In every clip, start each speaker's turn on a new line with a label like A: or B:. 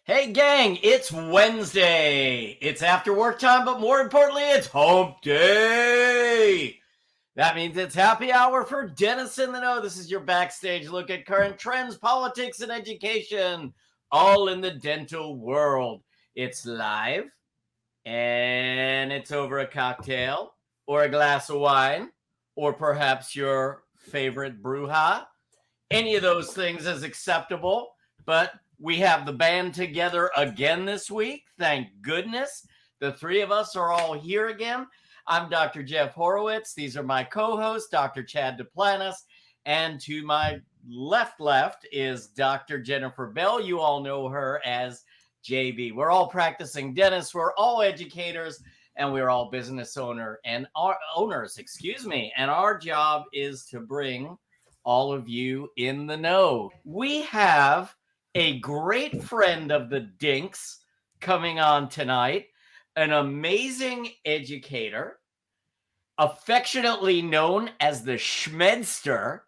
A: Hey gang, it's Wednesday. It's after work time, but more importantly, it's Humpday. That means it's happy hour for Dentists in the Know. This is your backstage look at current trends, politics, and education, all in the dental world. It's live, and it's over a cocktail, or a glass of wine, or perhaps your favorite bruja. Any of those things is acceptable, but we have the band together again this week. Thank goodness. The three of us are all here again. I'm Dr. Jeff Horowitz. These are my co-hosts, Dr. Chad Duplantis, and to my left is Dr. Jennifer Bell. You all know her as JB. We're all practicing dentists. We're all educators, and we're all business owners. And our job is to bring all of you in the know. We have a great friend of the Dinks coming on tonight, an amazing educator, affectionately known as the Schmedster.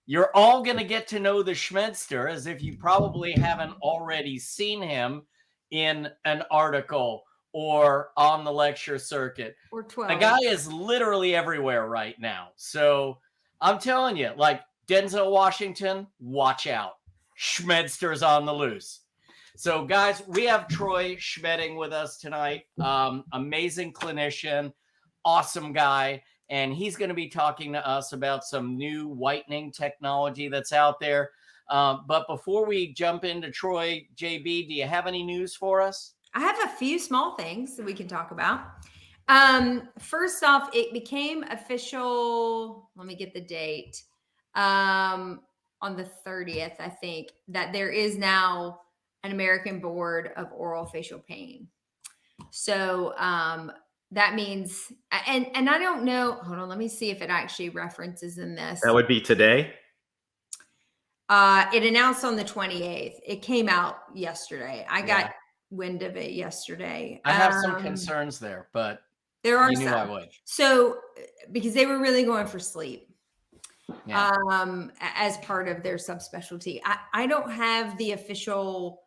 A: You're all going to get to know the Schmedster as if you probably haven't already seen him in an article or on the lecture circuit.
B: Or 12.
A: The guy is literally everywhere right now. So I'm telling you, like, Denzel Washington, watch out. Schmedster's on the loose. So, guys, we have Troy Schmedding with us tonight. Amazing clinician, awesome guy. And he's going to be talking to us about some new whitening technology that's out there. But before we jump into Troy, JB, do you have any news for us?
B: I have a few small things that we can talk about. First off, it became official. Let me get the date. On the 30th, I think, that there is now an American Board of Oral Facial Pain. So that means, and I don't know, hold on, let me see if it actually references in this.
C: That would be today?
B: It announced on the 28th. It came out yesterday. I got wind of it yesterday.
A: I have some concerns there, but
B: there are
A: you knew
B: some.
A: I would.
B: So, because they were really going for sleep.
A: Yeah.
B: As part of their subspecialty. I don't have the official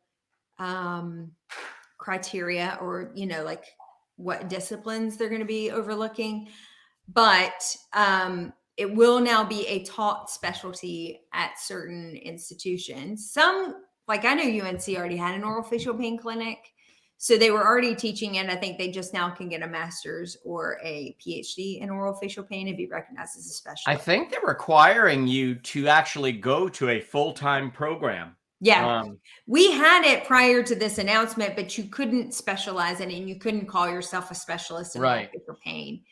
B: criteria or, like what disciplines they're going to be overlooking, but it will now be a taught specialty at certain institutions. Some, like I know UNC already had an oral facial pain clinic. So they were already teaching it. I think they just now can get a master's or a PhD in oral facial pain if you recognize as a specialist.
A: I think they're requiring you to actually go to a full-time program.
B: Yeah. We had it prior to this announcement, but you couldn't specialize in it and you couldn't call yourself a specialist in oral facial pain.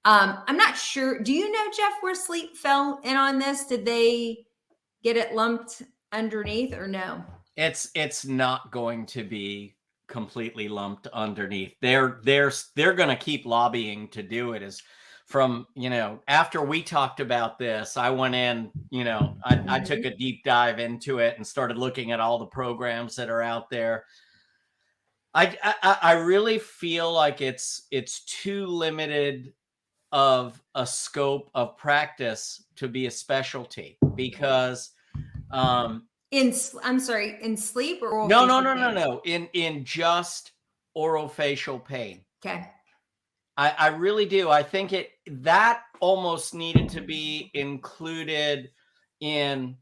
B: I'm not sure. Do you know, Jeff, where sleep fell in on this? Did they get it lumped underneath or no?
A: It's not going to be completely lumped underneath. They're going to keep lobbying to do it. As from, after we talked about this, I went in, I took a deep dive into it and started looking at all the programs that are out there. I really feel like it's too limited of a scope of practice to be a specialty because
B: in sleep or oral
A: no. In just oral facial pain.
B: Okay.
A: I really do. I think that almost needed to be included in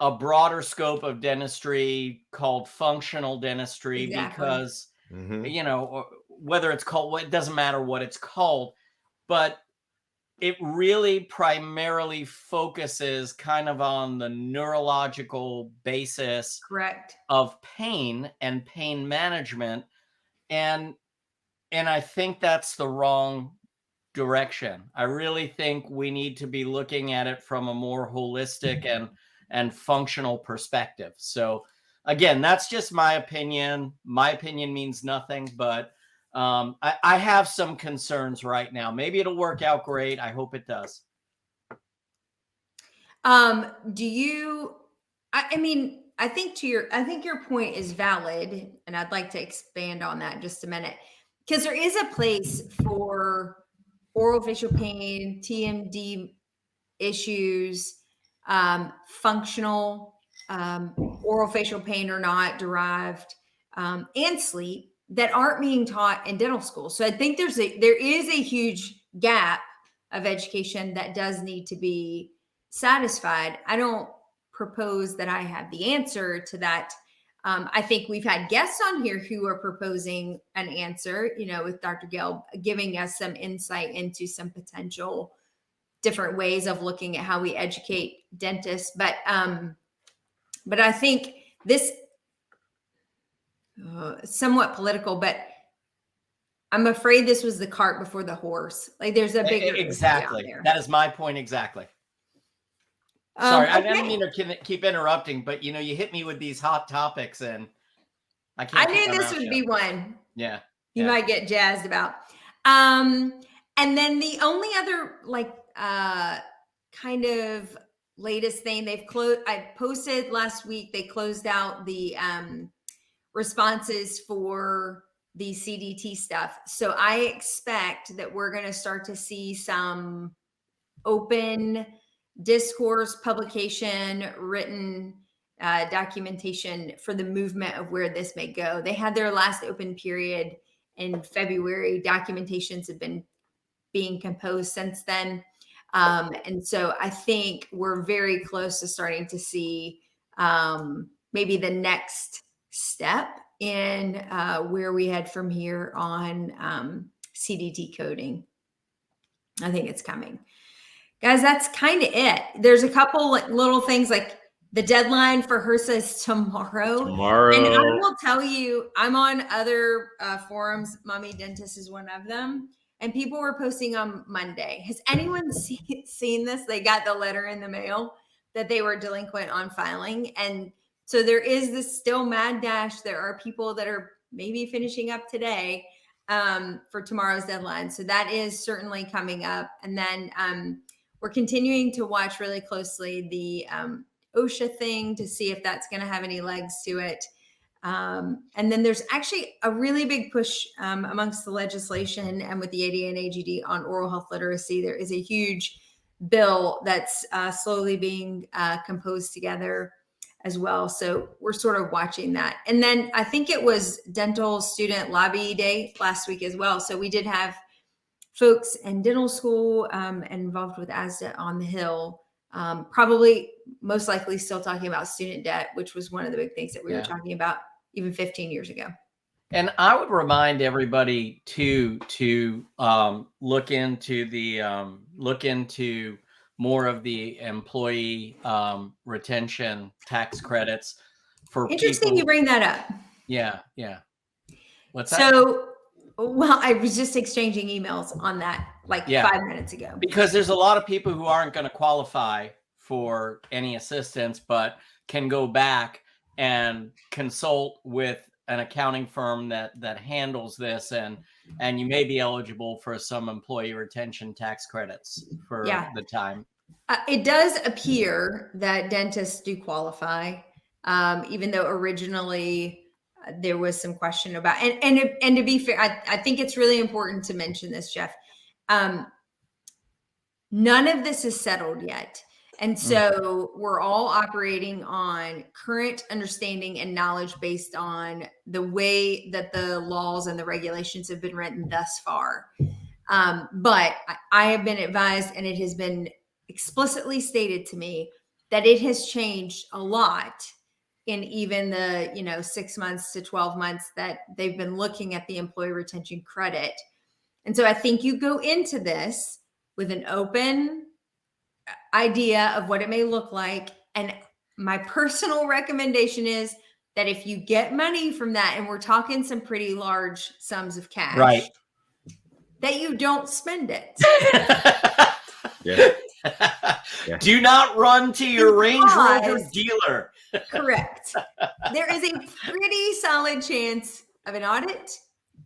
A: a broader scope of dentistry called functional dentistry. Exactly. Because, whether it's called, it doesn't matter what it's called, but it really primarily focuses kind of on the neurological basis of pain and pain management. And I think that's the wrong direction. I really think we need to be looking at it from a more holistic and functional perspective. So again, that's just my opinion. My opinion means nothing, but I have some concerns right now. Maybe it'll work out great. I hope it does.
B: I think your point is valid, and I'd like to expand on that in just a minute, because there is a place for oral facial pain, TMD issues, functional oral facial pain or not derived and sleep that aren't being taught in dental school. So I think there is a huge gap of education that does need to be satisfied. I don't propose that I have the answer to that. I think we've had guests on here who are proposing an answer, with Dr. Gill giving us some insight into some potential different ways of looking at how we educate dentists. But I think this somewhat political, but I'm afraid this was the cart before the horse. Like there's a bigger
A: exactly.
B: there.
A: That is my point exactly. Sorry, I didn't mean to keep interrupting, but you hit me with these hot topics, and I can't.
B: I knew this would be one.
A: Yeah,
B: you might get jazzed about. And then the only other kind of latest thing they've closed. I posted last week. They closed out the responses for the CDT stuff. So I expect that we're going to start to see some open discourse, publication, written documentation for the movement of where this may go. They had their last open period in February. Documentations have been being composed since then. And so I think we're very close to starting to see maybe the next step in where we head from here on CDT coding. I think it's coming. Guys, that's kind of it. There's a couple little things like the deadline for HRSA is tomorrow. And I will tell you, I'm on other forums. Mommy Dentist is one of them. And people were posting on Monday. Has anyone seen this? They got the letter in the mail that they were delinquent on filing. And so there is this still mad dash. There are people that are maybe finishing up today for tomorrow's deadline. So that is certainly coming up. And then we're continuing to watch really closely the OSHA thing to see if that's going to have any legs to it. And then there's actually a really big push amongst the legislation and with the ADA and AGD on oral health literacy. There is a huge bill that's slowly being composed together as well. So we're sort of watching that. And then I think it was Dental Student Lobby Day last week as well. So we did have folks in dental school and involved with ASDA on the Hill, probably most likely still talking about student debt, which was one of the big things that we were talking about even 15 years ago.
A: And I would remind everybody to look into more of the employee retention tax credits for
B: Interesting
A: people.
B: You bring that up.
A: Yeah. What's that?
B: So, well, I was just exchanging emails on that 5 minutes ago.
A: Because there's a lot of people who aren't going to qualify for any assistance, but can go back and consult with an accounting firm that handles this, and you may be eligible for some employee retention tax credits for the time.
B: It does appear that dentists do qualify, even though originally there was some question about, and to be fair, I think it's really important to mention this, Jeff. None of this is settled yet. And so we're all operating on current understanding and knowledge based on the way that the laws and the regulations have been written thus far. But I have been advised, and it has been explicitly stated to me, that it has changed a lot in even the 6 months to 12 months that they've been looking at the employee retention credit. And so I think you go into this with an open idea of what it may look like. And my personal recommendation is that if you get money from that, and we're talking some pretty large sums of cash,
A: right,
B: that you don't spend it.
C: Yeah.
A: Do not run to your Range Rover dealer.
B: Correct. There is a pretty solid chance of an audit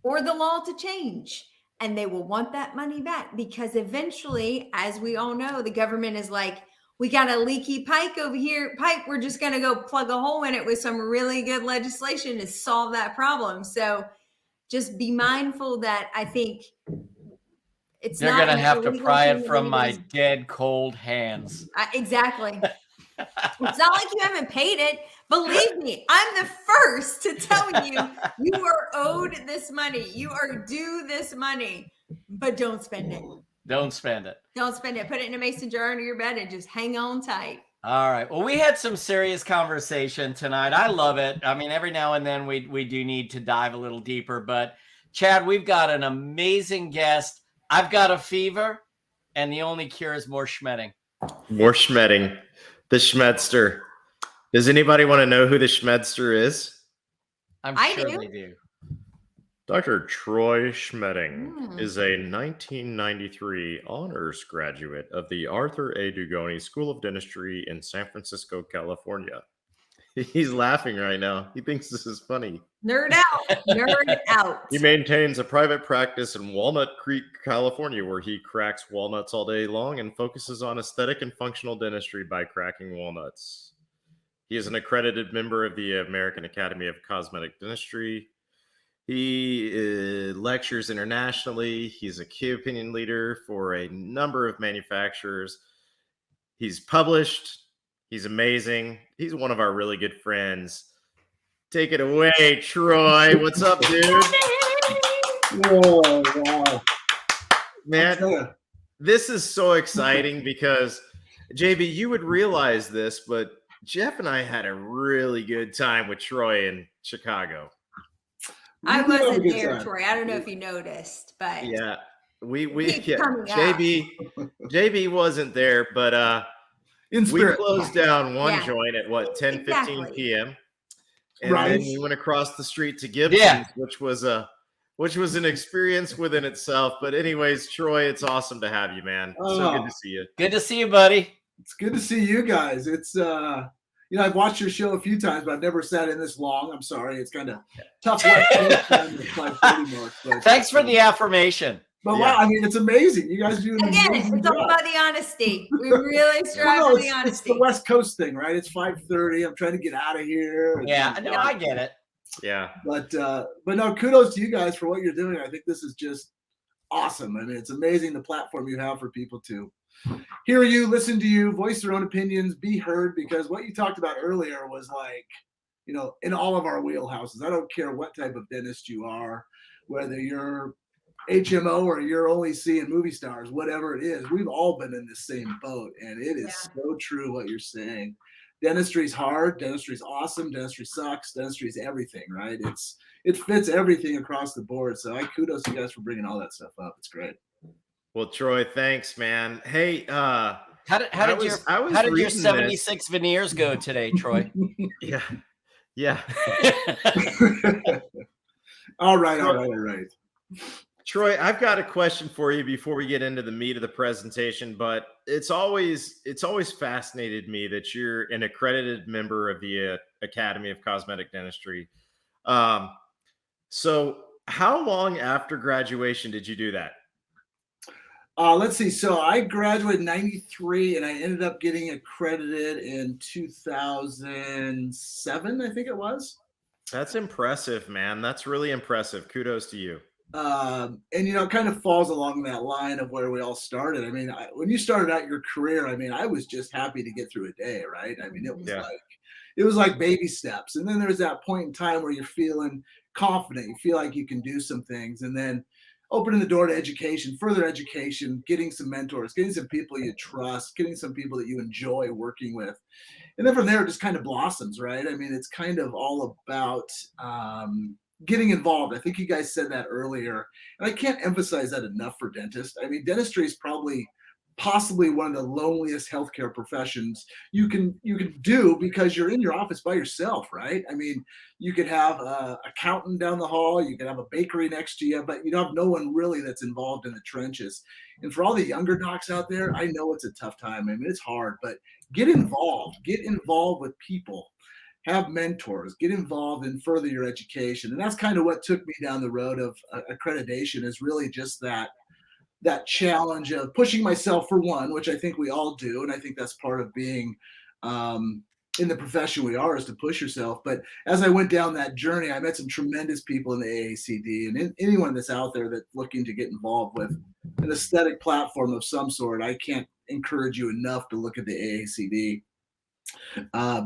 B: or the law to change, and they will want that money back, because eventually, as we all know, the government is like, we got a leaky pipe over here. We're just going to go plug a hole in it with some really good legislation to solve that problem. So just be mindful that I think it's
A: They're going to have to pry it from my dead cold hands.
B: Exactly. It's not like you haven't paid it. Believe me, I'm the first to tell you you are owed this money. You are due this money, but don't spend it.
A: Don't spend it.
B: Don't spend it. Put it in a mason jar under your bed and just hang on tight.
A: All right. Well, we had some serious conversation tonight. I love it. I mean, every now and then we do need to dive a little deeper. But Chad, we've got an amazing guest. I've got a fever, and the only cure is more Schmedding.
C: More Schmedding. The Schmedster. Does anybody want to know who the Schmedster is?
B: I
A: sure
B: do.
A: they do.
C: Dr. Troy Schmedding is a 1993 honors graduate of the Arthur A. Dugoni School of Dentistry in San Francisco, California. He's laughing right now. He thinks this is funny.
B: Nerd out. Nerd out.
C: He maintains a private practice in Walnut Creek, California, where he cracks walnuts all day long and focuses on aesthetic and functional dentistry by cracking walnuts. He is an accredited member of the American Academy of Cosmetic Dentistry. He lectures internationally. He's a key opinion leader for a number of manufacturers. He's published. He's amazing. He's one of our really good friends. Take it away, Troy. What's up, dude?
D: Whoa, wow.
C: Man, this is so exciting because, JB, you would realize this, but Jeff and I had a really good time with Troy in Chicago.
B: I wasn't there, Troy. I don't know if you noticed, but
C: yeah, JB wasn't there, but we closed down one joint at what 10:15 p.m. and then we went across the street to Gibson's, which was an experience within itself. But anyways, Troy, it's awesome to have you, man. So good to see you.
A: Good to see you, buddy.
D: It's good to see you guys. It's I've watched your show a few times, but I've never sat in this long. I'm sorry. It's kind of tough.
A: Thanks for the affirmation.
D: But wow, I mean, it's amazing. You guys do an amazing
B: it's all about the honesty. We really strive for the honesty.
D: It's the West Coast thing, right? It's 5:30. I'm trying to get out of here.
A: Yeah, no, I get it.
C: Yeah.
D: But no, kudos to you guys for what you're doing. I think this is just awesome. I mean, it's amazing the platform you have for people to hear you, listen to you, voice their own opinions, be heard, because what you talked about earlier was like, in all of our wheelhouses. I don't care what type of dentist you are, whether you're HMO or you're only seeing movie stars, whatever it is, we've all been in the same boat. And it is so true what you're saying. Dentistry's hard, dentistry's awesome, dentistry sucks, dentistry's everything, right? It fits everything across the board. So I kudos to you guys for bringing all that stuff up. It's great.
C: Well, Troy, thanks, man. Hey,
A: how did your 76 veneers go today, Troy?
C: Yeah.
D: All right.
C: Troy, I've got a question for you before we get into the meat of the presentation, but it's always fascinated me that you're an accredited member of the Academy of Cosmetic Dentistry. So how long after graduation did you do that?
D: Let's see. So I graduated in 93 and I ended up getting accredited in 2007, I think it was.
C: That's impressive, man. That's really impressive. Kudos to you.
D: And it kind of falls along that line of where we all started. I mean, when you started out your career, I mean, I was just happy to get through a day, right? I mean, it was like baby steps. And then there's that point in time where you're feeling confident, you feel like you can do some things, and then opening the door to education, further education, getting some mentors, getting some people you trust, getting some people that you enjoy working with. And then from there, it just kind of blossoms, right? I mean, it's kind of all about getting involved. I think you guys said that earlier, and I can't emphasize that enough for dentists. I mean, dentistry is possibly one of the loneliest healthcare professions you can do, because you're in your office by yourself, right? I mean, you could have an accountant down the hall, you could have a bakery next to you, but you have no one really that's involved in the trenches. And for all the younger docs out there, I know it's a tough time. I mean, it's hard, but get involved with people. Have mentors, get involved and further your education. And that's kind of what took me down the road of accreditation, is really just that challenge of pushing myself, for one, which I think we all do. And I think that's part of being in the profession we are, is to push yourself. But as I went down that journey, I met some tremendous people in the AACD, and anyone that's out there that's looking to get involved with an aesthetic platform of some sort, I can't encourage you enough to look at the AACD.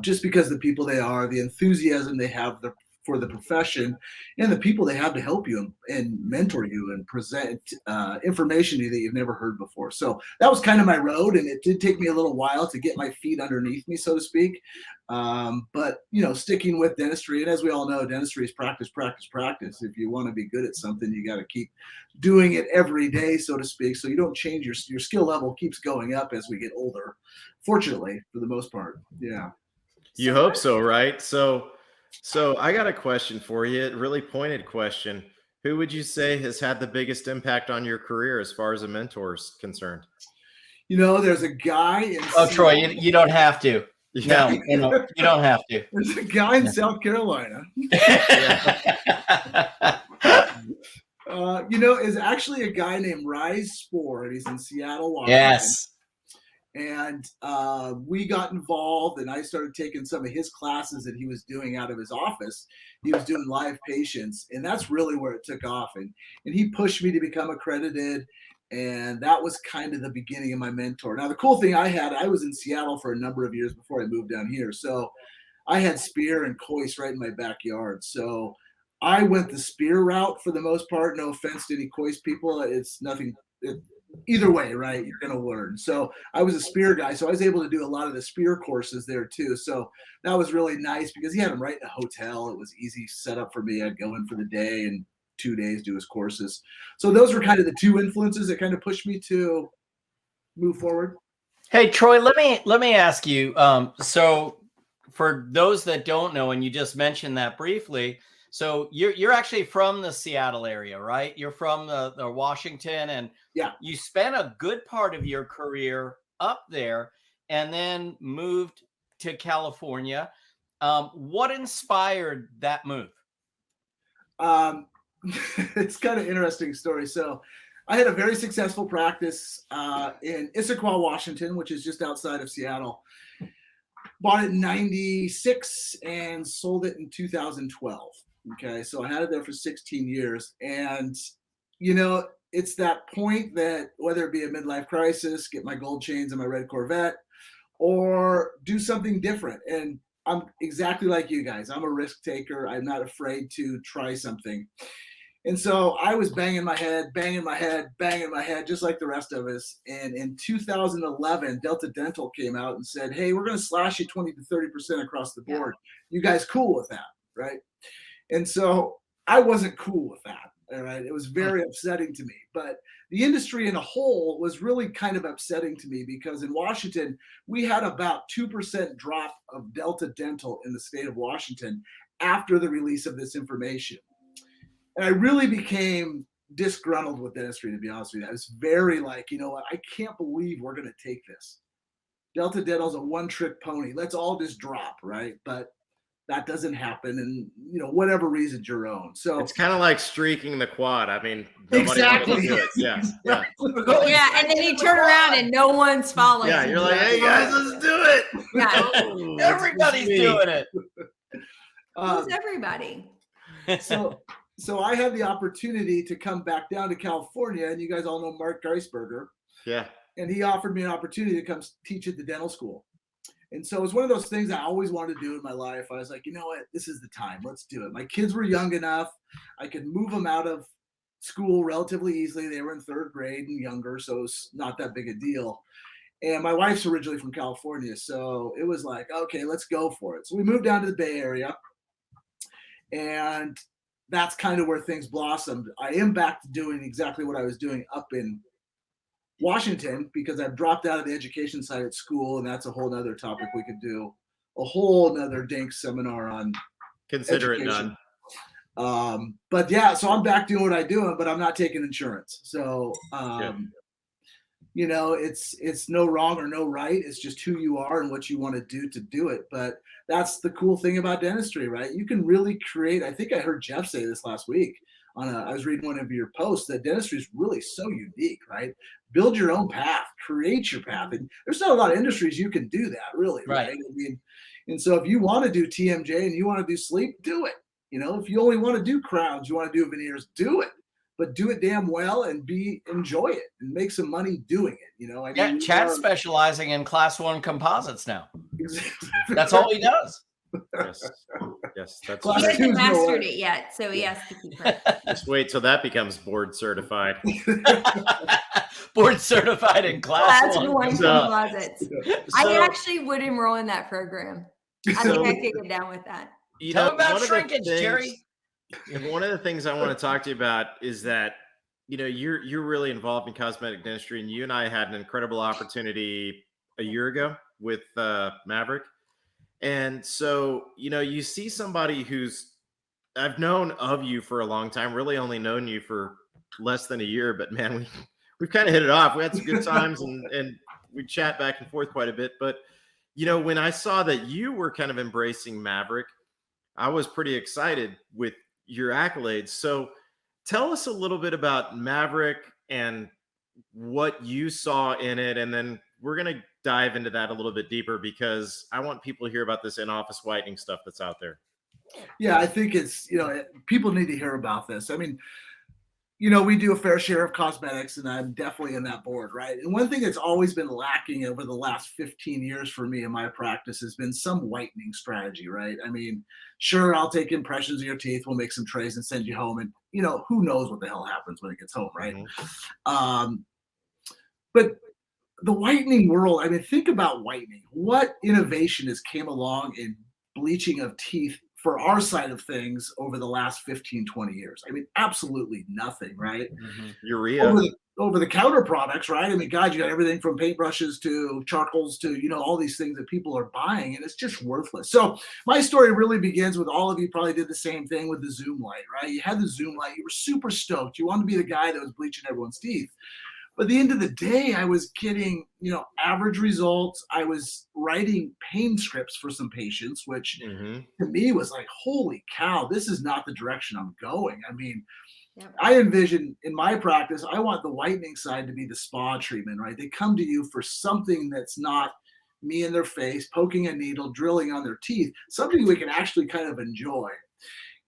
D: just because the people they are, the enthusiasm they have for the profession, and the people they have to help you and mentor you and present information to you that you've never heard before. So that was kind of my road, and it did take me a little while to get my feet underneath me, so to speak. But sticking with dentistry, and as we all know, dentistry is practice, practice, practice. If you want to be good at something, you got to keep doing it every day, so to speak. So you don't change your skill level keeps going up as we get older. Fortunately, for the most part, yeah.
C: You hope so, right? So I got a question for you, a really pointed question. Who would you say has had the biggest impact on your career as far as a mentor is concerned?
D: There's a guy in
A: Troy, you don't have to. No, you don't have to.
D: There's a guy in South Carolina. Is actually a guy named Rise Spoor, and he's in Seattle, Washington.
A: Yes.
D: And we got involved, and I started taking some of his classes that he was doing out of his office. He was doing live patients, and that's really where it took off. And he pushed me to become accredited, and that was kind of the beginning of my mentor. Now, the cool thing I was in Seattle for a number of years before I moved down here. So I had spear and Kois right in my backyard. So I went the spear route for the most part. No offense to any Kois people. It's nothing. Either way, right? You're going to learn. So I was a spear guy. So I was able to do a lot of the spear courses there too. So that was really nice because he had them right in a hotel. It was easy setup for me. I'd go in for the day and 2 days do his courses. So those were kind of the two influences that kind of pushed me to move forward.
A: Hey, Troy, let me ask you. So for those that don't know, and you just mentioned that briefly, so you're actually from the Seattle area, right? You're from the Washington, and
D: yeah,
A: you spent a good part of your career up there and then moved to California. What inspired that move?
D: It's kind of interesting story. So I had a very successful practice in Issaquah, Washington, which is just outside of Seattle. Bought it in 96 and sold it in 2012. Okay, so I had it there for 16 years. And, it's that point that whether it be a midlife crisis, get my gold chains and my red Corvette, or do something different. And I'm exactly like you guys. I'm a risk taker. I'm not afraid to try something. And so I was banging my head, just like the rest of us. And in 2011, Delta Dental came out and said, hey, we're going to slash you 20 to 30% across the board. You guys cool with that, right? And so I wasn't cool with that. All right. It was very upsetting to me. But the industry in a whole was really kind of upsetting to me because in Washington, we had about 2% drop of Delta Dental in the state of Washington after the release of this information. And I really became disgruntled with dentistry, to be honest with you. I was very like, you know what? I can't believe we're going to take this. Delta Dental's a one-trick pony. Let's all just drop, right? But that doesn't happen, and whatever reason's your own. So
C: it's kind of like streaking the quad. I mean, nobody
D: exactly.
C: wanted to do it. Yeah.
B: Yeah, and then you turn around and no one's following.
C: Yeah, you're like, hey guys, let's do it.
B: Yeah.
A: Everybody's doing it.
B: Who's everybody?
D: So I had the opportunity to come back down to California, and you guys all know Mark Geisberger.
C: Yeah.
D: And he offered me an opportunity to come teach at the dental school. And so it was one of those things I always wanted to do in my life. I was like, you know what? This is the time. Let's do it. My kids were young enough. I could move them out of school relatively easily. They were in third grade and younger, so it was not that big a deal. And my wife's originally from California, so it was like, okay, let's go for it. So we moved down to the Bay Area, and that's kind of where things blossomed. I am back to doing exactly what I was doing up in Washington because I've dropped out of the education side at school, and that's a whole nother topic we could do, a whole nother dink seminar on.
C: Consider
D: education.
C: It done.
D: But yeah, so I'm back doing what I do, but I'm not taking insurance. So, it's no wrong or no right. It's just who you are and what you want to do it. But that's the cool thing about dentistry, right? You can really create. I think I heard Jeff say this last week. I was reading one of your posts that dentistry is really so unique, right? Build your own path, create your path. And there's not a lot of industries you can do that, really, right? I mean, and so if you want to do TMJ and you want to do sleep, do it. If you only want to do crowns, you want to do veneers, do it. But do it damn well and enjoy it and make some money doing it.
A: Chad's specializing in class 1 composites now. That's all he does.
C: Yes, that's
B: He
D: Class
C: true.
B: hasn't
D: two's no
B: mastered
D: way.
B: it yet, so he has to keep practicing.
C: Just wait till that becomes board certified.
A: Board certified in class
B: Class
A: one.
B: one
C: So-
B: composites. I
C: So,
B: actually would enroll in that program. I think I could get down with that.
C: you
A: Tell
C: know,
A: him about
C: one of the
A: shrinkage, Jerry.
C: One of the things I want to talk to you about is that, you know, you're really involved in cosmetic dentistry, and you and I had an incredible opportunity a year ago with Maverick. And so, you know, you see somebody who's, I've known of you for a long time, really only known you for less than a year, but man, we've kind of hit it off. We had some good times and we chat back and forth quite a bit. But, you know, when I saw that you were kind of embracing Maverick, I was pretty excited with your accolades. So tell us a little bit about Maverick and what you saw in it. And then we're going to dive into that a little bit deeper because I want people to hear about this in-office whitening stuff that's out there.
D: Yeah, I think it's, you know, people need to hear about this. I mean, you know, we do a fair share of cosmetics, and I'm definitely in that board, right? And one thing that's always been lacking over the last 15 years for me in my practice has been some whitening strategy, right? I mean, sure, I'll take impressions of your teeth, we'll make some trays and send you home, and, you know, who knows what the hell happens when it gets home, right? But the whitening world, I mean, think about whitening. What innovation has came along in bleaching of teeth for our side of things over the last 15, 20 years? I mean, absolutely nothing, right?
C: Urea.
D: Over the counter products, right? I mean, God, you got everything from paintbrushes to charcoals to, you know, all these things that people are buying, and it's just worthless. So my story really begins with all of you probably did the same thing with the Zoom light, right? You had the Zoom light, you were super stoked. You wanted to be the guy that was bleaching everyone's teeth. But at the end of the day, I was getting, you know, average results. I was writing pain scripts for some patients, which to me was like, holy cow, this is not the direction I'm going. I mean, I envision in my practice, I want the whitening side to be the spa treatment, right? They come to you for something that's not me in their face, poking a needle, drilling on their teeth, something we can actually kind of enjoy.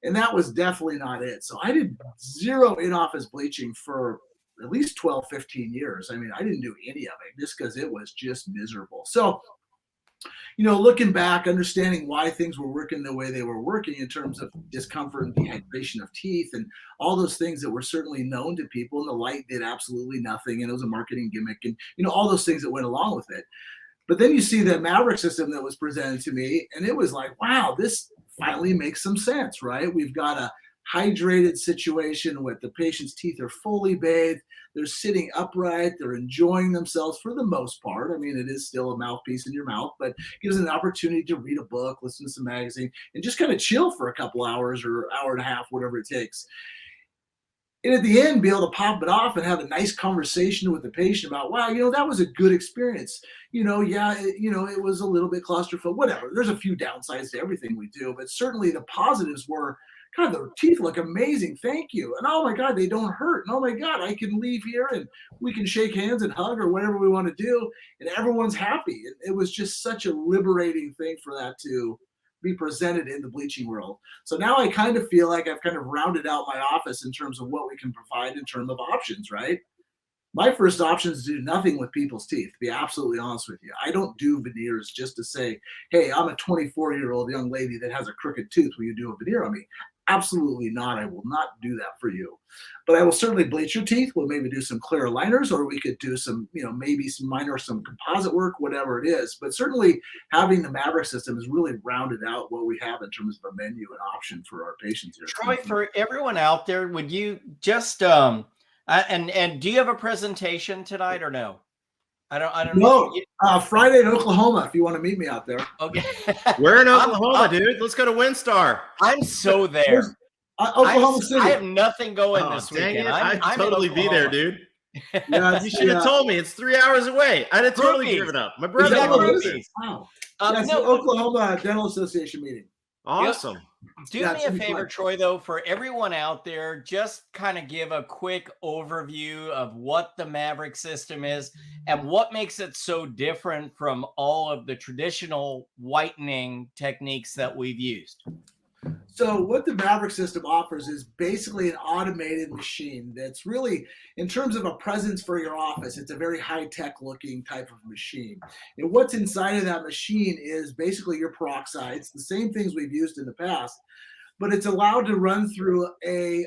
D: And that was definitely not it. So I did zero in-office bleaching for at least 12, 15 years. I mean, I didn't do any of it just because it was just miserable. So, you know, looking back, understanding why things were working the way they were working in terms of discomfort and dehydration of teeth and all those things that were certainly known to people, and the light did absolutely nothing, and it was a marketing gimmick, and, you know, all those things that went along with it. But then you see the Maverick system that was presented to me, and it was like, wow, this finally makes some sense, right? We've got a hydrated situation with the patient's teeth are fully bathed. They're sitting upright. They're enjoying themselves for the most part. I mean, it is still a mouthpiece in your mouth, but gives an opportunity to read a book, listen to some magazine, and just kind of chill for a couple hours or hour and a half, whatever it takes. And at the end, be able to pop it off and have a nice conversation with the patient about, wow, you know, that was a good experience. You know, yeah, it was a little bit claustrophobic, whatever. There's a few downsides to everything we do, but certainly the positives were, God, the teeth look amazing. Thank you. And oh my God, they don't hurt. And oh my God, I can leave here and we can shake hands and hug or whatever we want to do. And everyone's happy. It was just such a liberating thing for that to be presented in the bleaching world. So now I kind of feel like I've kind of rounded out my office in terms of what we can provide in terms of options, right? My first option is to do nothing with people's teeth, to be absolutely honest with you. I don't do veneers just to say, hey, I'm a 24-year-old young lady that has a crooked tooth. Will you do a veneer on me? Absolutely not. I will not do that for you. But I will certainly bleach your teeth. We'll maybe do some clear aligners, or we could do some, you know, maybe some composite work, whatever it is. But certainly having the Maverick system has really rounded out what we have in terms of a menu and option for our patients here.
A: Troy, for everyone out there, would you just and do you have a presentation tonight or no? I don't
D: know. Friday in Oklahoma, if you want to meet me out there.
A: Okay.
C: We're in Oklahoma, dude. Let's go to WinStar.
A: I'm so there.
D: Oklahoma City.
A: I have nothing going this
C: dang
A: weekend.
C: I'd totally be there, dude.
D: Yeah,
C: you should have told me. It's 3 hours away. I'd have totally given up. My brother.
D: Wow. That's the Oklahoma Dental Association meeting.
C: Awesome.
A: Do me a favor, Troy, though, for everyone out there, just kind of give a quick overview of what the Maverick system is and what makes it so different from all of the traditional whitening techniques that we've used.
D: So what the Maverick system offers is basically an automated machine that's really, in terms of a presence for your office, it's a very high-tech looking type of machine. And what's inside of that machine is basically your peroxides, the same things we've used in the past, but it's allowed to run through a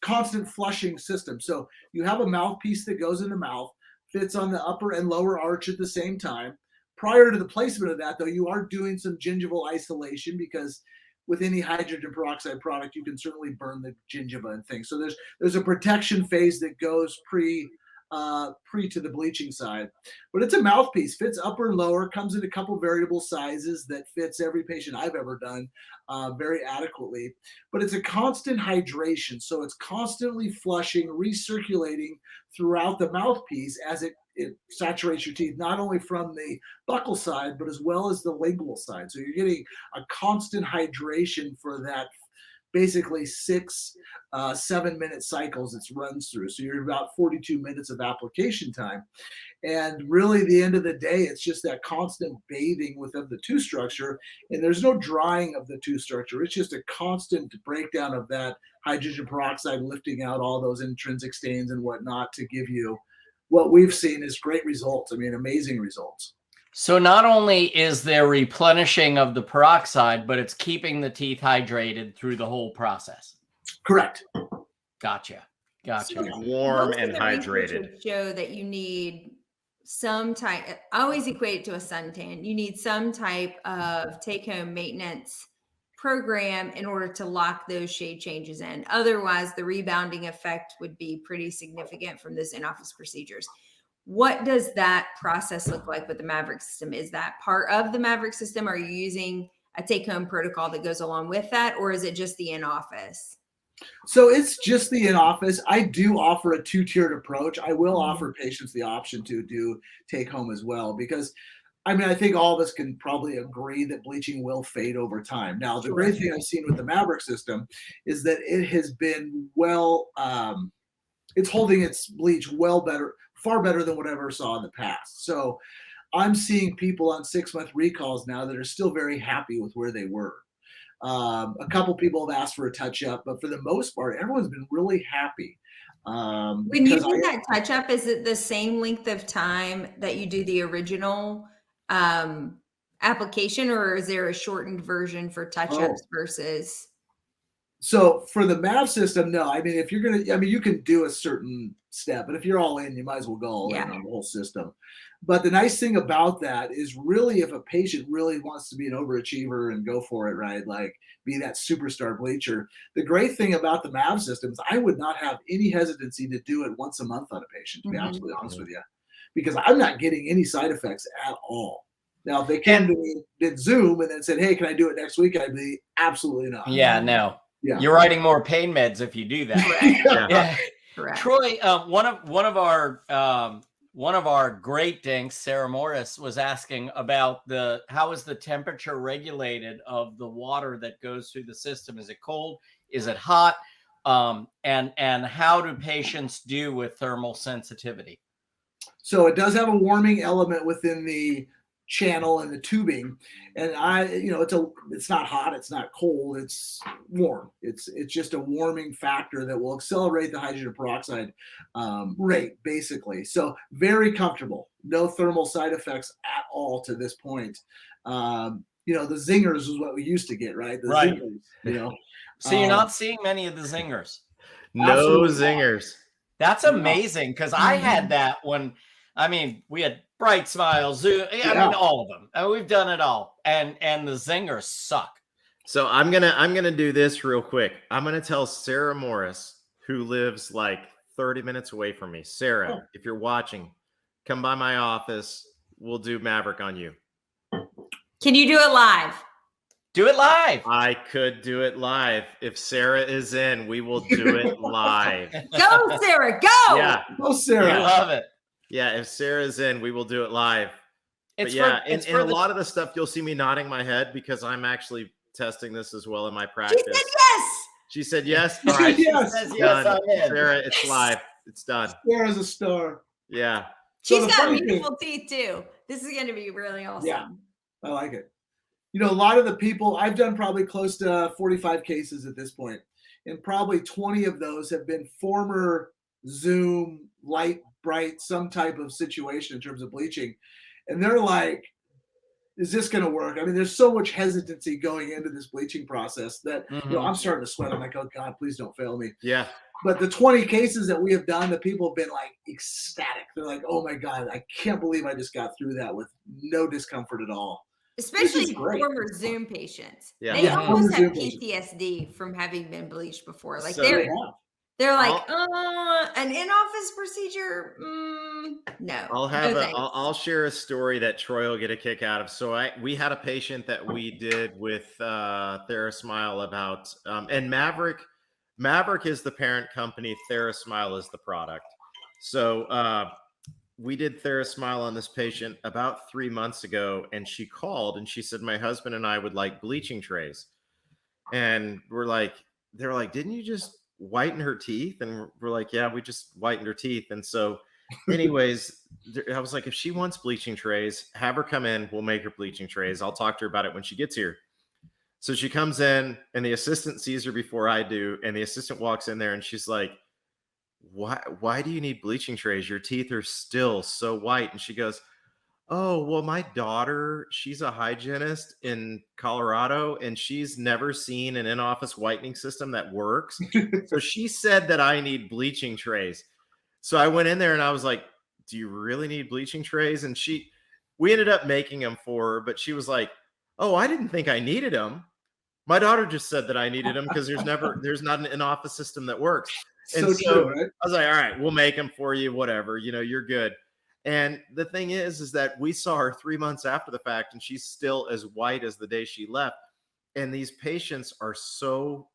D: constant flushing system. So you have a mouthpiece that goes in the mouth, fits on the upper and lower arch at the same time. Prior to the placement of that, though, you are doing some gingival isolation because with any hydrogen peroxide product, you can certainly burn the gingiva and things. So there's a protection phase that goes pre to the bleaching side. But it's a mouthpiece, fits upper and lower, comes in a couple variable sizes that fits every patient I've ever done very adequately. But it's a constant hydration. So it's constantly flushing, recirculating throughout the mouthpiece as it saturates your teeth, not only from the buccal side, but as well as the lingual side. So you're getting a constant hydration for that basically 7 minute cycles it runs through. So you're about 42 minutes of application time. And really the end of the day, it's just that constant bathing within the tooth structure. And there's no drying of the tooth structure. It's just a constant breakdown of that hydrogen peroxide, lifting out all those intrinsic stains and whatnot to give you what we've seen is great results. I mean, amazing results.
A: So not only is there replenishing of the peroxide, but it's keeping the teeth hydrated through the whole process.
D: Correct.
A: Gotcha.
B: So
C: Warm
B: most
C: and
B: of the research
C: hydrated.
B: would show that you need some type, I always equate it to a suntan. You need some type of take-home maintenance program in order to lock those shade changes in. Otherwise, the rebounding effect would be pretty significant from those in-office procedures. What does that process look like with the Maverick system? Is that part of the Maverick system? Are you using a take-home protocol that goes along with that, or is it just the in-office?
D: So it's just the in-office. I do offer a two-tiered approach. I will offer patients the option to do take-home as well, because I mean, I think all of us can probably agree that bleaching will fade over time. Now, the great thing I've seen with the Maverick system is that it has been it's holding its bleach far better than what I ever saw in the past. So I'm seeing people on 6-month recalls now that are still very happy with where they were. A couple people have asked for a touch-up, but for the most part, everyone's been really happy.
B: When you do that touch-up, is it the same length of time that you do the original application, or is there a shortened version for touch-ups versus?
D: So for the MAV system, no. I mean, if you're gonna, I mean, you can do a certain step, but if you're all in, you might as well go all in on the whole system. But the nice thing about that is really if a patient really wants to be an overachiever and go for it, right? Like be that superstar bleacher. The great thing about the MAV system is I would not have any hesitancy to do it once a month on a patient, to be absolutely honest with you, because I'm not getting any side effects at all. Now, if they came to me, did Zoom, and then said, "Hey, can I do it next week?" I'd be absolutely not.
A: Yeah, no.
D: Yeah.
A: You're writing more pain meds if you do that. Yeah.
B: Correct.
A: Troy, one of our great dinks, Sarah Morris, was asking about how is the temperature regulated of the water that goes through the system? Is it cold? Is it hot? And how do patients do with thermal sensitivity?
D: So it does have a warming element within the channel and the tubing, and it's not hot, it's not cold, it's warm. It's just a warming factor that will accelerate the hydrogen peroxide rate, basically. So very comfortable, no thermal side effects at all to this point. The zingers is what we used to get, right? The zingers,
A: So you're not seeing many of the zingers.
C: No zingers.
A: That's amazing, because I had that when, we had Bright Smile, Zoo, all of them. We've done it all, and the zingers suck.
C: So I'm gonna do this real quick. I'm gonna tell Sarah Morris, who lives like 30 minutes away from me. Sarah, if you're watching, come by my office. We'll do Maverick on you.
B: Can you do it live?
A: Do it live.
C: I could do it live. If Sarah is in, we will do it live.
B: Go, Sarah, go!
C: Yeah.
D: Go, Sarah.
A: I love it.
C: Yeah, if Sarah's in, we will do it live.
A: It's
C: a lot of the stuff, you'll see me nodding my head because I'm actually testing this as well in my practice.
B: She said yes!
C: She said yes.
D: All right.
A: Yes. Says yes, I'm in.
C: Sarah, it's live. It's done.
D: Sarah's a star.
C: Yeah.
B: She's got beautiful teeth too. This is going to be really awesome.
D: Yeah, I like it. you know, a lot of the people, I've done probably close to 45 cases at this point, and probably 20 of those have been former Zoom, light, bright, some type of situation in terms of bleaching. And they're like, is this going to work? I mean, there's so much hesitancy going into this bleaching process that, you know, I'm starting to sweat. I'm like, oh God, please don't fail me.
C: Yeah.
D: But the 20 cases that we have done, the people have been like ecstatic. They're like, oh my God, I can't believe I just got through that with no discomfort at all.
B: Especially former Zoom patients.
C: Yeah.
B: They almost have PTSD from having been bleached before. Like they're like, an in-office procedure? No.
C: I'll share a story that Troy will get a kick out of. So we had a patient that we did with TheraSmile about, and Maverick is the parent company. TheraSmile is the product. So we did TheraSmile on this patient about 3 months ago, and she called and she said, my husband and I would like bleaching trays. And they're like, didn't you just whiten her teeth? And we're like, yeah, we just whitened her teeth. And so anyways, I was like, if she wants bleaching trays, have her come in, we'll make her bleaching trays. I'll talk to her about it when she gets here. So she comes in and the assistant sees her before I do. And the assistant walks in there and she's like, why do you need bleaching trays? Your teeth are still so white. And she goes, oh, well, my daughter, she's a hygienist in Colorado, and she's never seen an in-office whitening system that works. So she said that I need bleaching trays. So I went in there and I was like, do you really need bleaching trays? And we ended up making them for her, but she was like, oh, I didn't think I needed them. My daughter just said that I needed them because there's not an in-office system that works. And so true, right? I was like, all right, we'll make them for you, whatever, you know, you're good. And the thing is that we saw her 3 months after the fact, and she's still as white as the day she left. And these patients are so,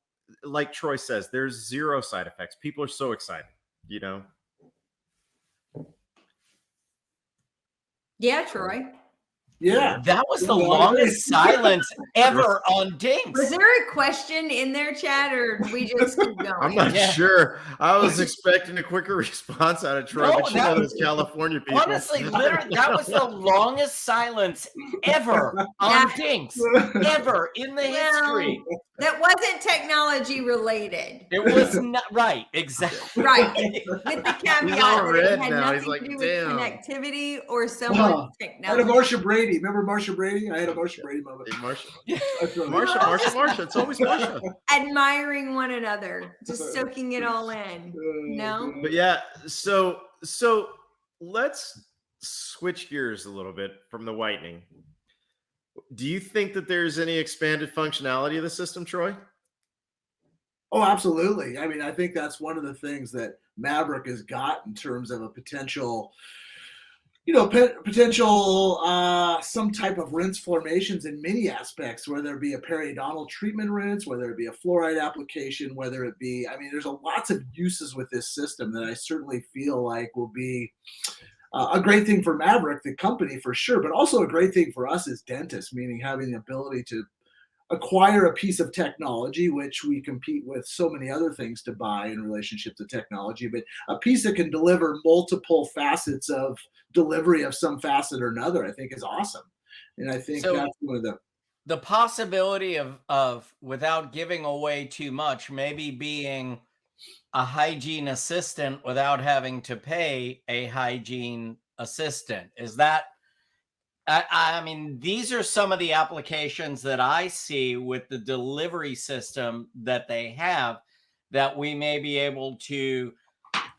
C: like Troy says, there's zero side effects. People are so excited, you know?
B: Yeah, Troy.
D: Yeah.
A: That was the longest silence ever on Dinks.
B: Was there a question in there, Chad, or we just keep going?
C: I'm not sure. I was expecting a quicker response out of Troy, but you know those California people.
A: Honestly, literally, that was the longest silence ever on Dinks, ever in the history.
B: That wasn't technology related.
A: It was not right, exactly.
B: Right. With the caveat that it had nothing to do with connectivity or someone's technology.
D: I had a Marsha Brady. Remember Marsha Brady? I had a Marsha Brady moment.
C: Marsha. It's always Marsha.
B: Admiring one another, just soaking it all in. No?
C: But yeah, so let's switch gears a little bit from the whitening. Do you think that there's any expanded functionality of the system, Troy?
D: Oh, absolutely. I mean, I think that's one of the things that Maverick has got in terms of a potential, you know, some type of rinse formations in many aspects, whether it be a periodontal treatment rinse, whether it be a fluoride application, whether it be, I mean, there's lots of uses with this system that I certainly feel like will be a great thing for Maverick, the company, for sure, but also a great thing for us as dentists, meaning having the ability to acquire a piece of technology, which we compete with so many other things to buy in relationship to technology, but a piece that can deliver multiple facets of delivery of some facet or another, I think is awesome. And I think that's one of
A: the possibility of, without giving away too much, maybe being a hygiene assistant without having to pay a hygiene assistant. Is that, I mean, these are some of the applications that I see with the delivery system that they have, that we may be able to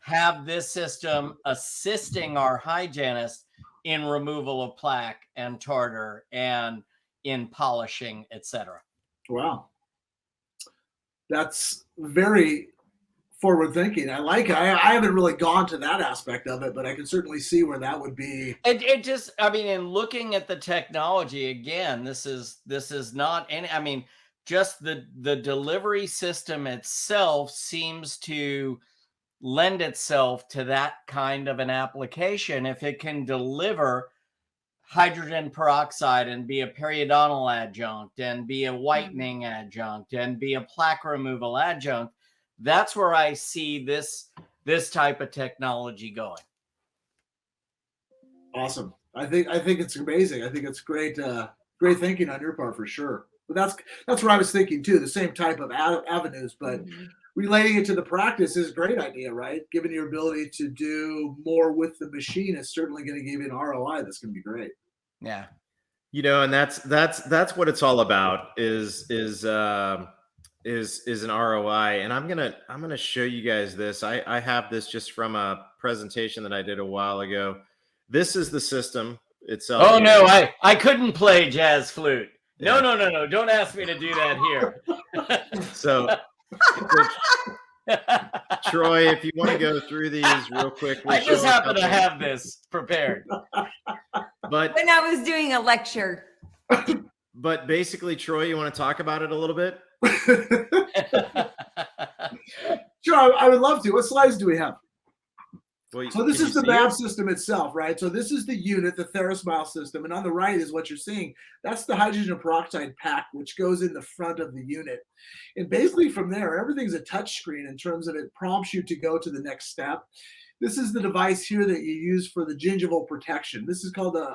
A: have this system assisting our hygienist in removal of plaque and tartar and in polishing, etc.
D: Wow. That's very forward thinking. I like it. I haven't really gone to that aspect of it, but I can certainly see where that would be.
A: It just, I mean, in looking at the technology again, this is not any, I mean, just the delivery system itself seems to lend itself to that kind of an application. If it can deliver hydrogen peroxide and be a periodontal adjunct and be a whitening adjunct and be a plaque removal adjunct, that's where I see this type of technology going.
D: Awesome. I think it's amazing. I think it's great. Great thinking on your part for sure. But that's what I was thinking too. The same type of avenues, but relating it to the practice is a great idea, right? Given your ability to do more with the machine, it's certainly going to give you an ROI that's going to be great.
A: Yeah.
C: You know, and that's what it's all about is an ROI. And I'm gonna show you guys this. I have this just from a presentation that I did a while ago. This is the system itself.
A: Oh no, I couldn't play jazz flute.
C: Yeah.
A: No. Don't ask me to do that here.
C: So Troy, if you want to go through these real quick,
A: I just happen to have this prepared.
C: But
B: when I was doing a lecture.
C: But basically, Troy, you want to talk about it a little bit?
D: Sure, I would love to. What slides do we have?
C: Well,
D: so this is the Maverick system itself, right? So this is the unit, the TheraSmile system, and on the right is what you're seeing. That's the hydrogen peroxide pack, which goes in the front of the unit. And basically from there, everything's a touch screen in terms of it prompts you to go to the next step. This is the device here that you use for the gingival protection. This is called a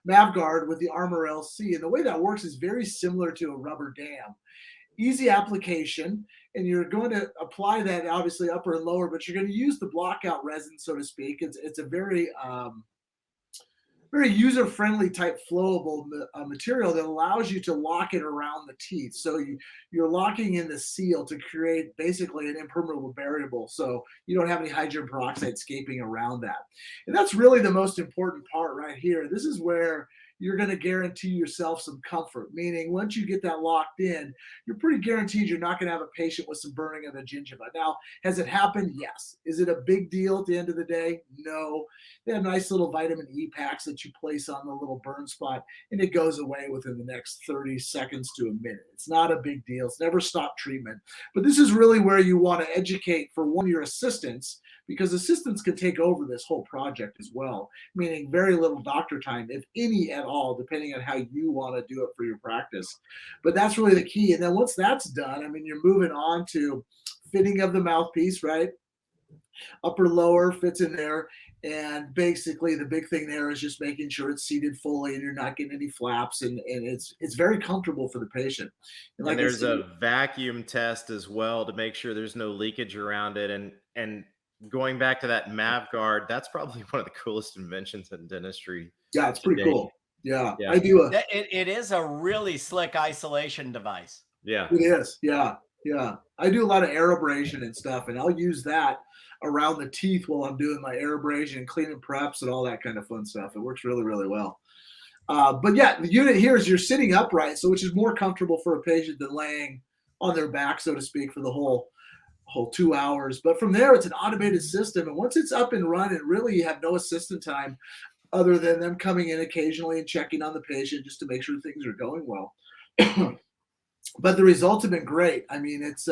D: MavGuard with the Armor LC. And the way that works is very similar to a rubber dam. Easy application, and you're going to apply that obviously upper and lower, but you're going to use the blockout resin, so to speak. It's a very very user-friendly type flowable material that allows you to lock it around the teeth. So you're locking in the seal to create basically an impermeable barrier, so you don't have any hydrogen peroxide escaping around that. And that's really the most important part right here. This is where you're going to guarantee yourself some comfort, meaning once you get that locked in, you're pretty guaranteed you're not going to have a patient with some burning of the gingiva. Now, has it happened? Yes. Is it a big deal at the end of the day? No. They have nice little vitamin E packs that you place on the little burn spot, and it goes away within the next 30 seconds to a minute. It's not a big deal. It's never stopped treatment. But this is really where you want to educate for one of your assistants, because assistants can take over this whole project as well, meaning very little doctor time, if any at all, depending on how you want to do it for your practice. But that's really the key. And then once that's done, I mean, you're moving on to fitting of the mouthpiece, right? Upper, lower fits in there. And basically the big thing there is just making sure it's seated fully and you're not getting any flaps, and it's very comfortable for the patient.
C: And like there's a vacuum test as well to make sure there's no leakage around it. And going back to that MavGuard, that's probably one of the coolest inventions in dentistry.
D: Yeah, it's pretty cool. Yeah.
A: I do. It is a really slick isolation device.
C: Yeah,
D: it is. Yeah. I do a lot of air abrasion and stuff, and I'll use that around the teeth while I'm doing my air abrasion, cleaning preps, and all that kind of fun stuff. It works really, really well. But yeah, the unit here is you're sitting upright, so which is more comfortable for a patient than laying on their back, so to speak, for the whole 2 hours. But from there, it's an automated system, and once it's up and running, really you have no assistant time other than them coming in occasionally and checking on the patient just to make sure things are going well. But the results have been great. I mean, it's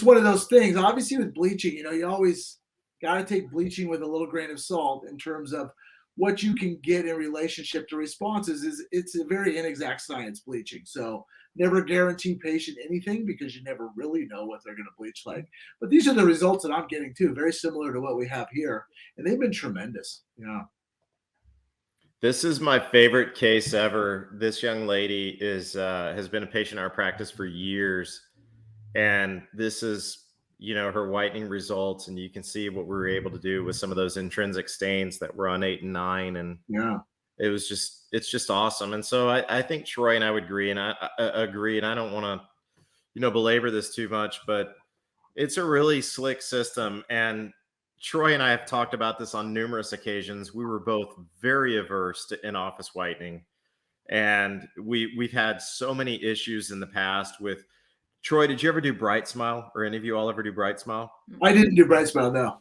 D: one of those things. Obviously, with bleaching, you always got to take bleaching with a little grain of salt in terms of what you can get in relationship to responses. It's a very inexact science, bleaching. So never guarantee patient anything because you never really know what they're going to bleach like. But these are the results that I'm getting too, very similar to what we have here, and they've been tremendous. Yeah.
C: This is my favorite case ever. This young lady has been a patient in our practice for years, and this is her whitening results, and you can see what we were able to do with some of those intrinsic stains that were on 8 and 9, and
D: yeah,
C: it's just awesome. And so I think Troy and I would agree, and I agree, and I don't want to belabor this too much, but it's a really slick system. And Troy and I have talked about this on numerous occasions. We were both very averse to in-office whitening, and we've had so many issues in the past with. Troy, did you ever do BrightSmile, or any of you all ever do BrightSmile?
D: I didn't do BrightSmile, no.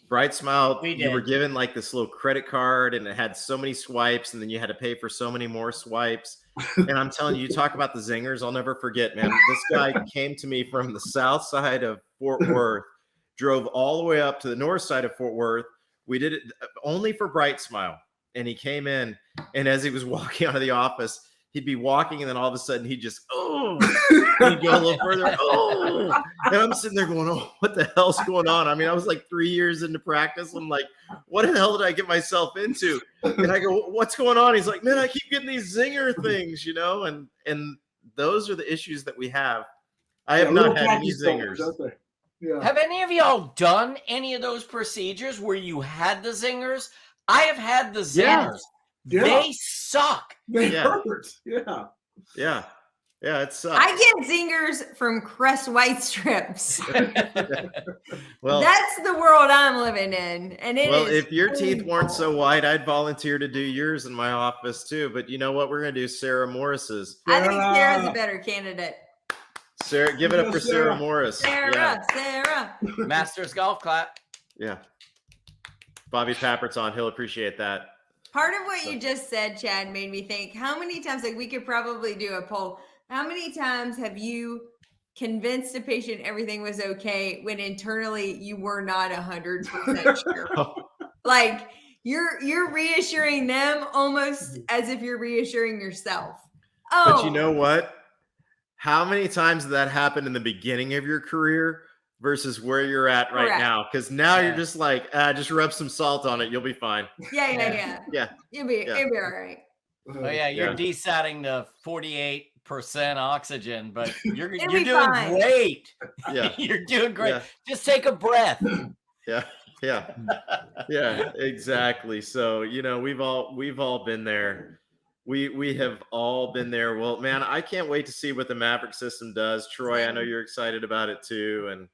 C: BrightSmile, you were given like this little credit card, and it had so many swipes, and then you had to pay for so many more swipes. And I'm telling you, talk about the zingers. I'll never forget, man. This guy came to me from the south side of Fort Worth, drove all the way up to the north side of Fort Worth. We did it only for BrightSmile. And he came in, and as he was walking out of the office, he'd be walking, and then all of a sudden he'd just, oh, and you go a little further, oh, and I'm sitting there going, oh, what the hell's going on? I mean, I was like 3 years into practice. I'm like, what the hell did I get myself into? And I go, what's going on? He's like, man, I keep getting these zinger things, and those are the issues that we have. I have not had any zingers.
D: Yeah.
A: Have any of y'all done any of those procedures where you had the zingers? I have had the zingers.
D: Yeah.
A: They suck.
D: They hurt. Yeah.
C: Yeah, it sucks.
B: I get zingers from Crest White strips.
C: Well,
B: that's the world I'm living in, and
C: if your teeth weren't so white, I'd volunteer to do yours in my office too. But you know what? We're gonna do Sarah Morris's.
B: I think Sarah's a better candidate.
C: Sarah, give it up for Sarah Morris.
B: Sarah.
A: Masters golf clap.
C: Yeah. Bobby Pappert's on. He'll appreciate that.
B: Part of what you just said, Chad, made me think, how many times, like we could probably do a poll, how many times have you convinced a patient everything was okay when internally you were not 100% sure? Like you're reassuring them almost as if you're reassuring yourself. Oh,
C: But you know what? How many times did that happen in the beginning of your career versus where you're at right now? Because now you're just like, just rub some salt on it. You'll be fine.
B: Yeah. You'll be all right.
A: Oh yeah, you're desatting to 48% oxygen, but you're doing
B: fine.
A: great.
C: Yeah.
A: You're doing great.
C: Yeah.
A: Just take a breath.
C: Yeah, exactly. So, we've all been there. We have all been there. Well, man, I can't wait to see what the Maverick system does. Troy, I know you're excited about it too. And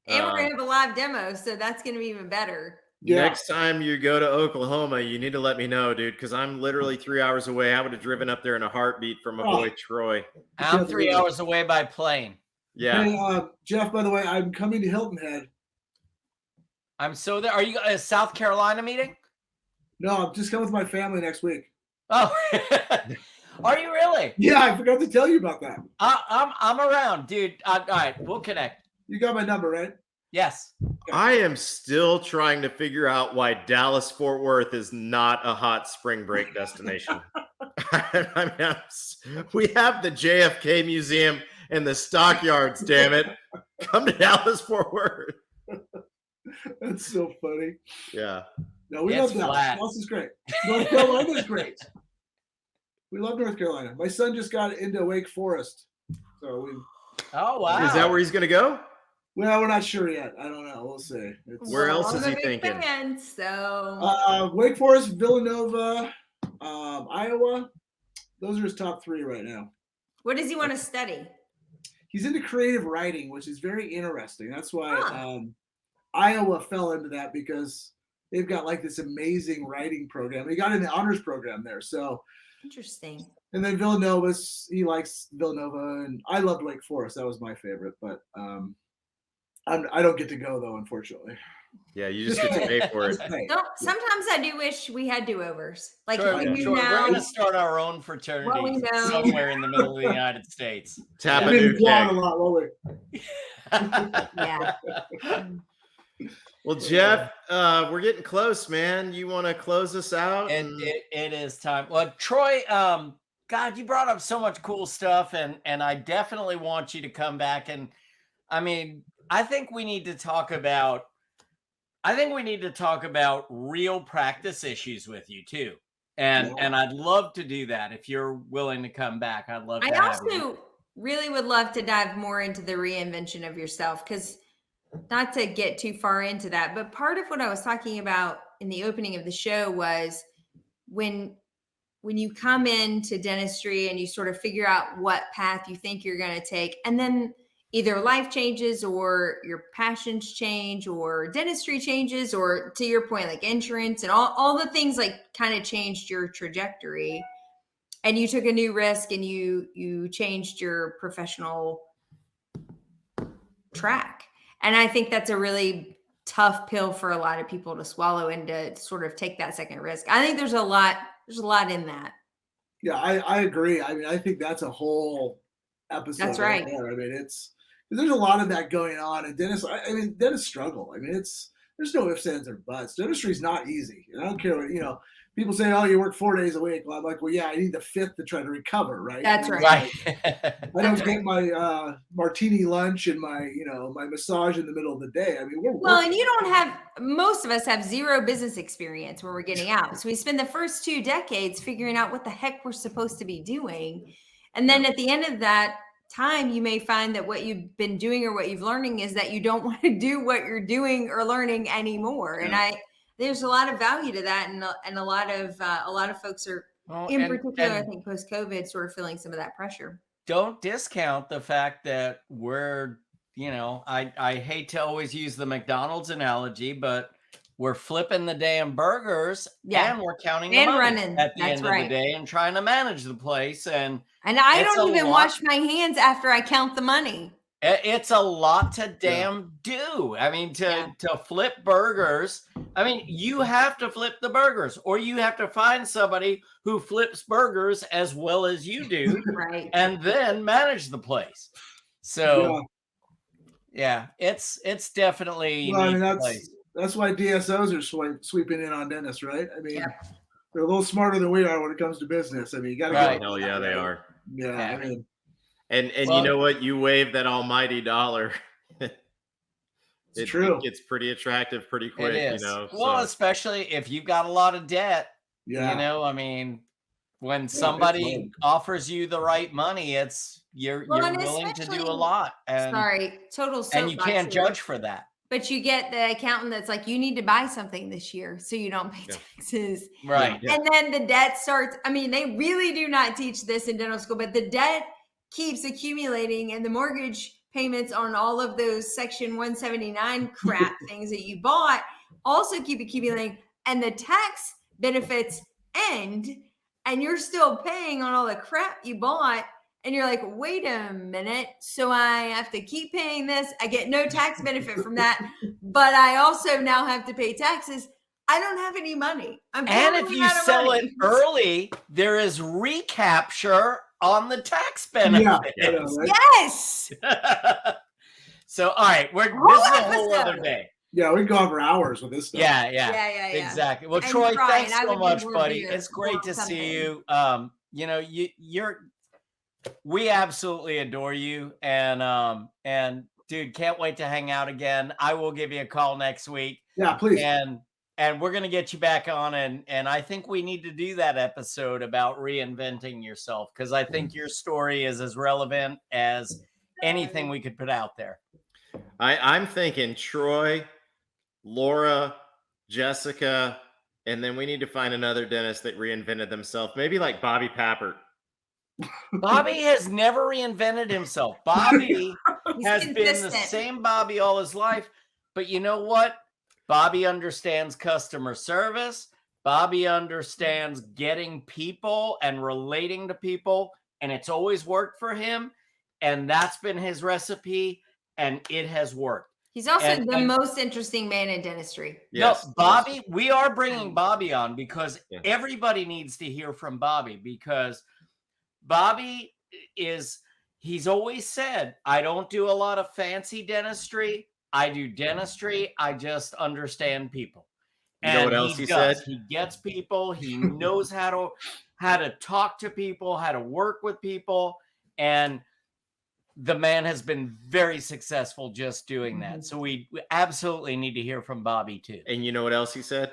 B: we're going to have a live demo, so that's going to be even better.
D: Yeah.
C: Next time you go to Oklahoma, you need to let me know, dude, because I'm literally 3 hours away. I would have driven up there in a heartbeat for my boy, Troy.
A: I'm 3 hours away by plane.
C: Yeah.
D: Hey, Jeff, by the way, I'm coming to Hilton Head.
A: I'm so there. Are you a South Carolina meeting?
D: No, I'm just coming with my family next week.
A: Oh, are you really?
D: Yeah, I forgot to tell you about that.
A: I'm around, dude. All right, we'll connect.
D: You got my number, right?
A: Yes.
C: I am still trying to figure out why Dallas-Fort Worth is not a hot spring break destination. I mean, we have the JFK Museum and the Stockyards, damn it. Come to Dallas-Fort Worth.
D: That's so funny.
C: Yeah.
D: No, we love Dallas. Dallas is great. North Carolina is great. We love North Carolina. My son just got into Wake Forest. So
A: Oh, wow.
C: Is that where he's going to go?
D: Well, we're not sure yet. I don't know. We'll see.
C: Where else is he thinking?
D: Wake Forest, Villanova, Iowa. Those are his top three right now.
B: What does he want to study?
D: He's into creative writing, which is very interesting. That's why Iowa fell into that, because they've got like this amazing writing program. He got in the honors program there. So
B: interesting.
D: And then Villanova, he likes Villanova, and I loved Wake Forest. That was my favorite, but I don't get to go though, unfortunately.
C: Yeah, you just get to pay for it.
B: No, sometimes I do wish we had do-overs. Like
A: we're going to start our own fraternity somewhere in the middle of the United States.
C: Tap a new keg.
D: A lot, will we?
B: Yeah.
C: Well, Jeff, we're getting close, man. You want to close us out?
A: It is time. Well, Troy, God, you brought up so much cool stuff, and I definitely want you to come back. And I mean, I think we need to talk about real practice issues with you too. And I'd love to do that. If you're willing to come back, I'd love to have you.
B: I also really would love to dive more into the reinvention of yourself, because not to get too far into that, but part of what I was talking about in the opening of the show was when you come into dentistry and you sort of figure out what path you think you're going to take, and then either life changes or your passions change or dentistry changes, or to your point, like insurance and all the things like kind of changed your trajectory, and you took a new risk and you changed your professional track. And I think that's a really tough pill for a lot of people to swallow, and to sort of take that second risk. I think there's a lot in that.
D: Yeah, I agree. I mean, I think that's a whole episode.
B: That's right.
D: There. I mean, there's a lot of that going on, and dentists struggle. I mean, there's no ifs, ands, or buts. Dentistry is not easy. And I don't care what, people say, "Oh, you work 4 days a week." Well, I'm like, "Well, yeah, I need the fifth to try to recover, right?"
B: That's right.
A: Right.
D: I don't get my martini lunch and my massage in the middle of the day. I mean, we're
B: Well,
D: working.
B: and you don't have, most of us have zero business experience where we're getting out. So we spend the first 2 decades figuring out what the heck we're supposed to be doing. And then at the end of that time, you may find that what you've been doing or what you've learning is that you don't want to do what you're doing or learning anymore.
D: Yeah.
B: And there's a lot of value to that. And a lot of folks are,
A: Well,
B: in
A: and-
B: particular, I
A: and
B: think post-COVID, sort of feeling some of that pressure.
A: don't discount the fact that we're, I hate to always use the McDonald's analogy, but we're flipping the damn burgers
B: Yeah.
A: and we're counting the
B: And
A: money
B: running.
A: at the
B: That's
A: end of
B: right.
A: the day and trying to manage the place. And
B: I
A: it's
B: don't
A: a
B: even
A: lot.
B: wash my hands after I count the money.
A: It's a lot to damn do. I mean, to flip burgers. I mean, you have to flip the burgers, or you have to find somebody who flips burgers as well as you do,
B: Right.
A: and then manage the place. So, yeah, it's definitely a
D: Well, I
A: unique
D: mean,
A: place.
D: that's why DSOs are sweeping in on dentists, right? I mean, they're a little smarter than we are when it comes to business. I mean, you got to
A: Right.
D: go.
C: Hell yeah, they are.
D: Yeah,
A: Yeah.
D: I mean,
C: And
A: Well-
C: you know what? You wave that almighty dollar.
D: it's true.
C: It gets pretty attractive pretty quick,
A: It is.
C: Well,
A: Well, especially if you've got a lot of debt.
D: Yeah.
A: I mean, when
D: it's
A: somebody
D: hard.
A: offers you the right money, you're
B: and
A: willing to do a
B: especially-
A: lot, and
B: total
A: and you
B: soapbox
A: can't
B: here.
A: judge for that.
B: But you get the accountant that's like, you need to buy something this year so you don't pay taxes.
A: Right.
C: Yeah.
B: And then the debt starts. I mean, they really do not teach this in dental school, but the debt keeps accumulating, and the mortgage payments on all of those Section 179 crap things that you bought also keep accumulating, and the tax benefits end, and you're still paying on all the crap you bought. And you're like, wait a minute. So I have to keep paying this. I get no tax benefit from that, but I also now have to pay taxes. I don't have any money. I'm
A: And if
B: totally
A: you
B: out of
A: sell
B: money.
A: it early, there is recapture on the tax benefit.
D: Yeah, right?
B: Yes.
A: So, all right, this is a whole other
B: episode.
A: day.
D: Yeah, we go over hours with this stuff.
A: Yeah, exactly. Well,
B: And
A: Troy,
B: Brian,
A: thanks
B: I
A: so
B: would do
A: much,
B: more
A: buddy.
B: beer
A: It's great
B: or
A: to
B: something.
A: see you. We absolutely adore you, and dude, can't wait to hang out again. I will give you a call next week.
D: Yeah, please.
A: And we're going to get you back on, and I think we need to do that episode about reinventing yourself, because I think your story is as relevant as anything we could put out there.
C: I'm thinking Troy, Laura, Jessica, and then we need to find another dentist that reinvented themselves. Maybe like Bobby Pappert.
A: Bobby has never reinvented himself. Bobby
B: He's
A: has been the
B: consistent.
A: same Bobby all his life. But you know what? Bobby understands customer service. Bobby understands getting people and relating to people. And it's always worked for him. And that's been his recipe. And it has worked.
B: He's also
A: And-
B: the most interesting man in dentistry.
C: Yes,
A: No, Bobby, we are bringing Bobby on because
C: Yeah.
A: everybody needs to hear from Bobby, because Bobby he's always said, I don't do a lot of fancy dentistry. I do dentistry. I just understand people.
C: You know what else he said?
A: He gets people. He knows how to talk to people, how to work with people. And the man has been very successful just doing that. So we absolutely need to hear from Bobby too.
C: And you know what else he said?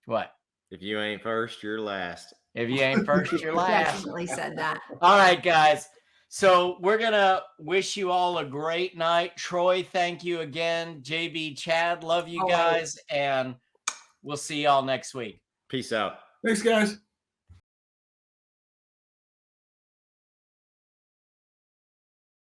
A: What?
C: If you ain't first, you're last.
A: If you ain't first, you're last.
B: Definitely said that.
A: All right, guys. So we're going to wish you all a great night. Troy, thank you again. JB, Chad, love you
B: Always.
A: guys. And we'll see y'all next week.
C: Peace out.
D: Thanks, guys.